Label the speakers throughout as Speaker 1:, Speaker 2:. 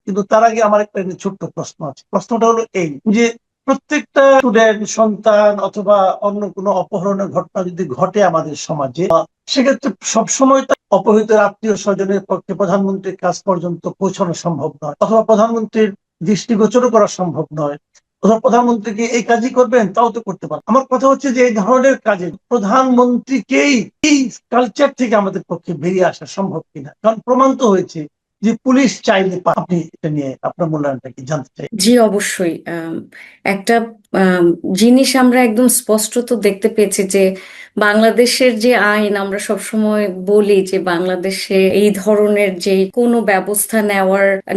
Speaker 1: কিন্তু তার আগে আমার একটা ছোট্ট প্রশ্ন আছে। প্রশ্নটা হলো এই যে প্রত্যেকটা স্টুডেন্ট সন্তান অথবা অন্য কোনো অপহরণের ঘটনা যদি ঘটে আমাদের সমাজে, সেক্ষেত্রে সবসময় অপহৃতের আত্মীয় স্বজনের পক্ষে প্রধানমন্ত্রীর কাছ পর্যন্ত পৌঁছানো সম্ভব নয়, অথবা প্রধানমন্ত্রীর দৃষ্টিগোচরও করা সম্ভব নয়, অথবা প্রধানমন্ত্রীকে এই কাজই করবেন তাও তো করতে পারে। আমার কথা হচ্ছে যে এই ধরনের কাজে প্রধানমন্ত্রীকেই এই কালচার থেকে আমাদের পক্ষে বেরিয়ে আসা সম্ভব কিনা, কারণ প্রমাণ তো হয়েছে যে পুলিশ চাইলে আপনি এটা নিয়ে আপনার মূল্যায়নটা কি জানতে চাই?
Speaker 2: জি, অবশ্যই। একটা আম, জিনিস আমরা একদম স্পষ্টত দেখতে পেয়েছি যে বাংলাদেশের যে আইন, আমরা সবসময় বলি যে বাংলাদেশে এই ধরনের যে কোনো ব্যবস্থা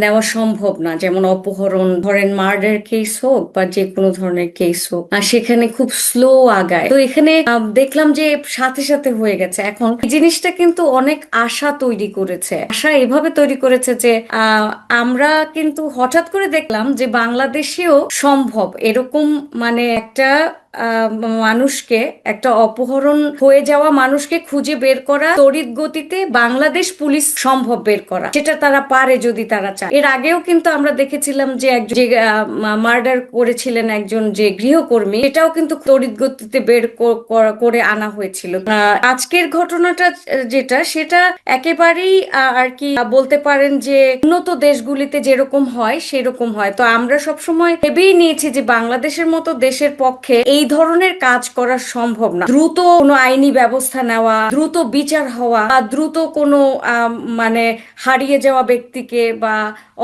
Speaker 2: নেওয়া সম্ভব না, যেমন অপহরণ, ধরেন মার্ডার কেস হোক বা যে কোনো ধরনের কেস হোক, আর সেখানে খুব স্লো আগায়। তো এখানে দেখলাম যে সাথে সাথে হয়ে গেছে। এখন এই জিনিসটা কিন্তু অনেক আশা তৈরি করেছে, আশা এভাবে তৈরি করেছে যে আমরা কিন্তু হঠাৎ করে দেখলাম যে বাংলাদেশেও সম্ভব এরকম, মানে একটা আহ, মানুষকে, একটা অপহরণ হয়ে যাওয়া মানুষকে খুঁজে বের করা তড়িৎ গতিতে বাংলাদেশ পুলিশ সম্ভব বের করা, সেটা তারা পারে যদি তারা চায়। এর আগেও কিন্তু আমরা দেখেছিলাম যে একজন যে মার্ডার করেছিলেন একজন যে গৃহকর্মী, এটাও কিন্তু তড়িৎ গতিতে বের করে আনা হয়েছিল। আজকের ঘটনাটা যেটা, সেটা একেবারেই আর কি বলতে পারেন যে উন্নত দেশগুলিতে যেরকম হয় সেরকম হয়। তো আমরা সবসময় ভেবেই নিয়েছি যে বাংলাদেশের মতো দেশের পক্ষে এই ধরনের কাজ করা সম্ভব না। দ্রুত কোনো আইনি ব্যবস্থা নেওয়া, দ্রুত বিচার হওয়া, বা দ্রুত কোনো মানে হারিয়ে যাওয়া ব্যক্তিকে বা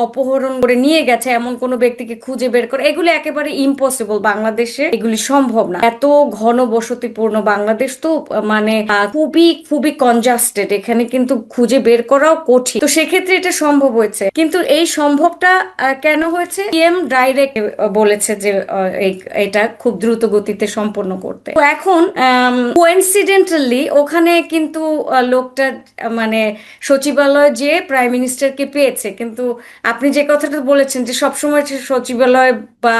Speaker 2: অপহরণ করে নিয়ে গেছে এমন কোনো ব্যক্তিকে খুঁজে বের করা, এগুলি একেবারে ইম্পসিবল। বাংলাদেশে এগুলি সম্ভব না। এত ঘনবসতিপূর্ণ বাংলাদেশ তো, মানে খুবই খুবই কনজাস্টেড, এখানে কিন্তু খুঁজে বের করাও কঠিন। তো সেক্ষেত্রে এটা সম্ভব হয়েছে, কিন্তু এই সম্ভবটা কেন হয়েছে? পিএম ডাইরেক্ট বলেছে যে এটা খুব দ্রুত গতিতে সম্পন্ন করতে। তো এখন কোইন্সিডেন্টালি ওখানে কিন্তু লোকটা মানে সচিবালয় যে প্রাইম মিনিস্টারকে পেয়েছে, কিন্তু আপনি যে কথাটা বলেছেন যে সবসময় সে সচিবালয় বা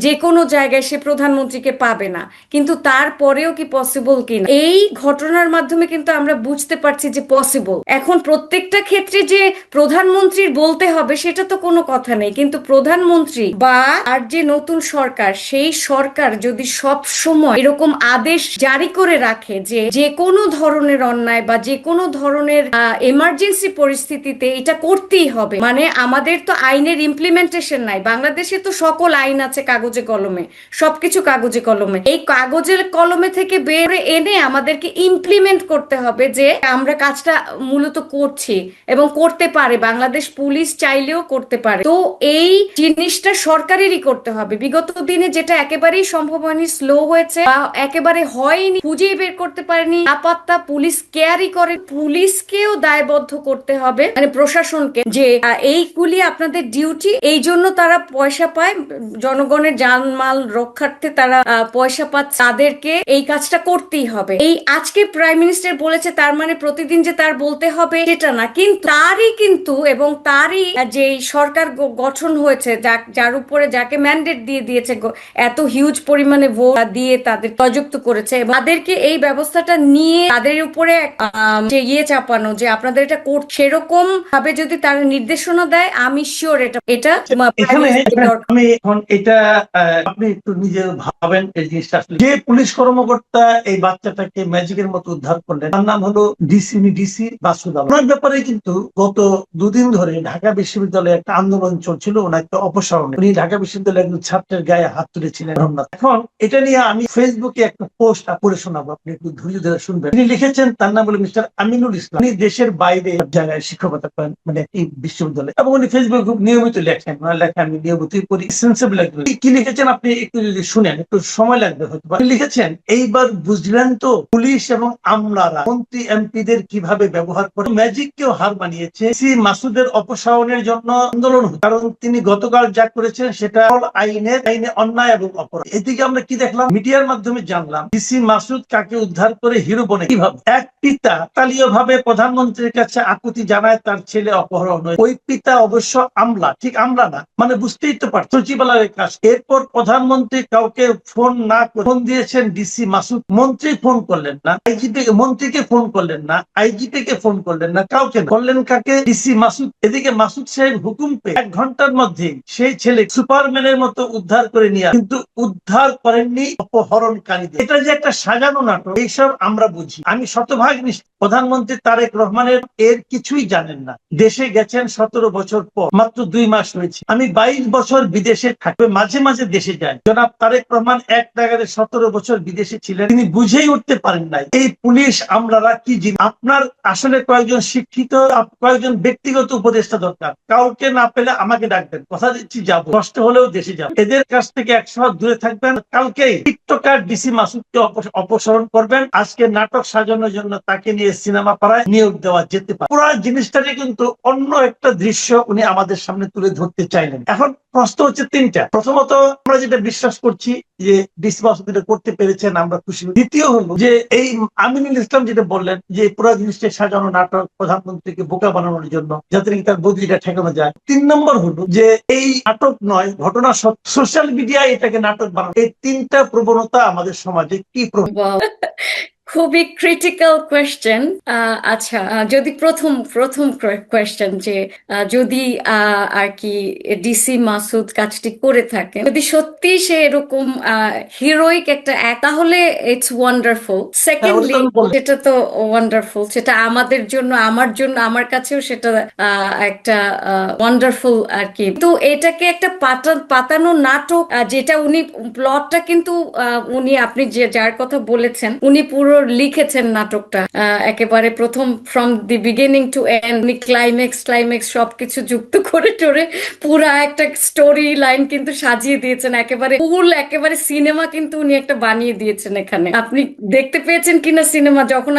Speaker 2: যে কোনো জায়গায় সে প্রধানমন্ত্রীকে পাবে না, কিন্তু তারপরেও কি পসিবল কিনা এই ঘটনার মাধ্যমে কিন্তু আমরা বুঝতে পারছি যে পসিবল। এখন প্রত্যেকটা ক্ষেত্রে যে প্রধানমন্ত্রীর বলতে হবে সেটা তো কোনো কথা নেই, কিন্তু প্রধানমন্ত্রী বা আর যে নতুন সরকার, সেই সরকার যদি সব সময় এরকম আদেশ জারি করে রাখে যে যে কোনো ধরনের অন্যায় বা যে কোনো ধরনের এমার্জেন্সি পরিস্থিতিতে এটা করতেই হবে, মানে আমাদের তো আইনের ইমপ্লিমেন্টেশন নাই। বাংলাদেশে তো সকল আইন আছে কাগজে কলমে, সবকিছু কাগজে কলমে, এই কাগজের কলমে থেকে বের এনে আমাদেরকে ইমপ্লিমেন্ট করতে হবে যে আমরা কাজটা মূলত করছি এবং করতে পারে, বাংলাদেশ পুলিশ চাইলেও করতে পারে। তো এই জিনিসটা সরকারেরই করতে হবে। বিগত দিনে যেটা একেবারেই সম্ভব হয়নি, স্লো হয়েছে বা একেবারে হয়নি, খুঁজেই বের করতে পারেনি, আপাততা পুলিশ কেয়ারই করে, পুলিশকেও দায়বদ্ধ করতে হবে, মানে প্রশাসনকে, যে এইগুলি আপনাদের ডিউটি, এই জন্য তারা পয়সা পায়, জনগণের জানমাল রক্ষার্থে তারা পয়সা পাচ্ছে, তাদেরকে এই কাজটা করতেই হবে। এই আজকে প্রাইম মিনিস্টার বলেছে তার মানে প্রতিদিন যে তার বলতে হবে সেটা না, কিন্তু তারই কিন্তু এবং তারই যে সরকার গঠন হয়েছে, যার উপরে যাকে ম্যান্ডেট দিয়ে দিয়েছে, এত হিউজ পরিমাণে ভোট দিয়ে তাদের প্রযুক্ত করেছে, তাদেরকে এই ব্যবস্থাটা নিয়ে তাদের উপরে যে চাপানো যে আপনাদের এটা করতে, সেরকম ভাবে যদি তারা নির্দেশনা দেয়, আমি শিওর এটা এটা
Speaker 1: এখানে আমি এখন এটা আপনি একটু নিজে ভাবেন এই জিনিসটা, আসলে যে পুলিশ কর্মকর্তা এই বাচ্চাটাকে ম্যাজিকের মতো উদ্ধার করলেন তার নাম হলো ডিসি বাসুদ আলম। ওনার ব্যাপারে কিন্তু গত দুদিন ধরে ঢাকা বিশ্ববিদ্যালয়ে একটা আন্দোলন চলছিল ওনাকে অপসারণে। উনি ঢাকা বিশ্ববিদ্যালয়ের একজন ছাত্রের গায়ে হাত তুলেছিলেন। এখন এটা নিয়ে আমি ফেসবুকে একটা পোস্ট করে শোনাবো, আপনি একটু ধৈর্য ধরে শুনবেন। তিনি লিখেছেন, তার নাম হলো মিস্টার আমিনুল ইসলাম। উনি দেশের বাইরে জায়গায় শিক্ষকতা করেন, মানে এই বিশ্ববিদ্যালয়ে, এবং উনি ফেসবুকে খুব নিয়মিত লেখেন। ওনার লেখা আমি নিয়মিতই পড়ি, সেন্সিবল লাগবে। কি লিখেছেন আপনি একটু যদি শুনেন, একটু সময় লাগবে হয়তো। লিখেছেন, এইবার বুঝলেন তো পুলিশ এবং আমলারা মন্ত্রী এমপিদের কিভাবে ব্যবহার করে ম্যাজিককেও হার মানিয়েছে। সি মাসুদের অপসারণের জন্য আন্দোলন, কারণ তিনি গতকাল যা করেছেন সেটা আইনে অন্যায় এবং অপরাধ। এদিকে আমরা কি দেখলাম, মিডিয়ার মাধ্যমে জানলাম ডিসি মাসুদ কাকে উদ্ধার করে হিরো বনে কিভাবে। এক পিতা তালীয় ভাবে প্রধানমন্ত্রীর কাছে আকুতি জানায় তার ছেলে অপহরণ হয়েছে। ওই পিতা অবশ্য আমলা, ঠিক আমলা না, মানে বুঝতেই তো পারত, সচিবালয়ের কাজ। এরপর প্রধানমন্ত্রী কাউকে ফোন না করে ফোন দিয়েছেন ডিসি মাসুদ। মন্ত্রী ফোন করলেন না, আইজিপি মন্ত্রীকে ফোন করলেন না, আইজিপি কে ফোন করলেন না, কাউকে না। করলেন কাকে? ডিসি মাসুদ। এদিকে মাসুদ সাহেব হুকুম পেয়ে 1 ঘন্টার মধ্যে সেই ছেলে সুপারম্যানের মতো উদ্ধার করে নিয়ে, কিন্তু উদ্ধার করেননি অপহরণকারীদের। এটা যে একটা সাজানো নাটক, এইসব আমরা বুঝি। আমি শতভাগ নিশ্চিত প্রধানমন্ত্রী তারেক রহমানের এর কিছুই জানেন না। দেশে গেছেন 17 বছর পর, মাত্র 2 মাস হয়েছে। আমি 22 বছর বিদেশে থাকবে, মাঝে মাঝে দেশে যাই। জনাব তারেক রহমান এক জায়গায় 17 বছর বিদেশে ছিলেন, তিনি বুঝেই উঠতে পারেন নাই এই পুলিশ আমলারা কি জিনিস। আপনার আসলে কয়েকজন শিক্ষিত, কয়েকজন ব্যক্তিগত উপদেষ্টা দরকার। কাউকে না পেলে আমাকে ডাকবেন, কথা দিচ্ছি যাবো, কষ্ট হলেও দেশে যাবো। এদের কাছ থেকে 100 হাত দূরে থাকবেন। কালকেই টিকটকার ডিসি মাসুদকে অপসারণ করবেন। আজকে নাটক সাজানোর জন্য তাকে নিয়ে সিনেমা পাড়ায় নিয়োগ দেওয়া যেতে পারে। পুরো জিনিসটাকে কিন্তু অন্য একটা দৃশ্য উনি আমাদের সামনে তুলে ধরতে চাইলেন। এখন প্রশ্ন হচ্ছে 3টা। প্রথমত, আমরা যেটা বিশ্বাস করছি যে ডিসি মাসুদ এটা করতে পেরেছেন, আমরা খুশি। দ্বিতীয় হলো যে এই আমিনুল ইসলাম যেটা বললেন যে পুরো জিনিসটা সাজানো নাটক, প্রধানমন্ত্রীকে বোকা বানানোর জন্য, যাতে তার বদলিটা ঠেকানো যায়। 3 নম্বর হলো যে এই নাটক নয়, ঘটনা সোশ্যাল মিডিয়ায় এটাকে নাটক বানানো। এই 3টা প্রবণতা আমাদের সমাজে কি
Speaker 2: Wow. খুবই ক্রিটিক্যাল কোয়েশ্চেন। আচ্ছা, যদি প্রথম কোয়েশ্চেন যে যদি আর কি ডিসি মাসুদ কাজটি করে থাকেন, যদি সত্যি সে এরকম হিরোইক একটা তাহলে ইটস ওয়ান্ডারফুল। সেকেন্ডলি, সেটা তো ওয়ান্ডারফুল, সেটা আমাদের জন্য, আমার কাছেও সেটা একটা ওয়ান্ডারফুল আর কি। তো এটাকে একটা পাতানো নাটক, যেটা উনি প্লটটা কিন্তু উনি, আপনি যার কথা বলেছেন, উনি পুরো লিখেছেন নাটকটা একেবারে প্রথম from the beginning to end. উনি ক্লাইম্যাক্স সবকিছু যুক্ত করে টরে পুরা একটা স্টোরি লাইন কিন্তু সাজিয়ে দিয়েছেন, একেবারে ফুল, একেবারে সিনেমা কিন্তু উনি একটা বানিয়ে দিয়েছেন এখানে। আপনি দেখতে পেয়েছেন কিনা সিনেমা? যখন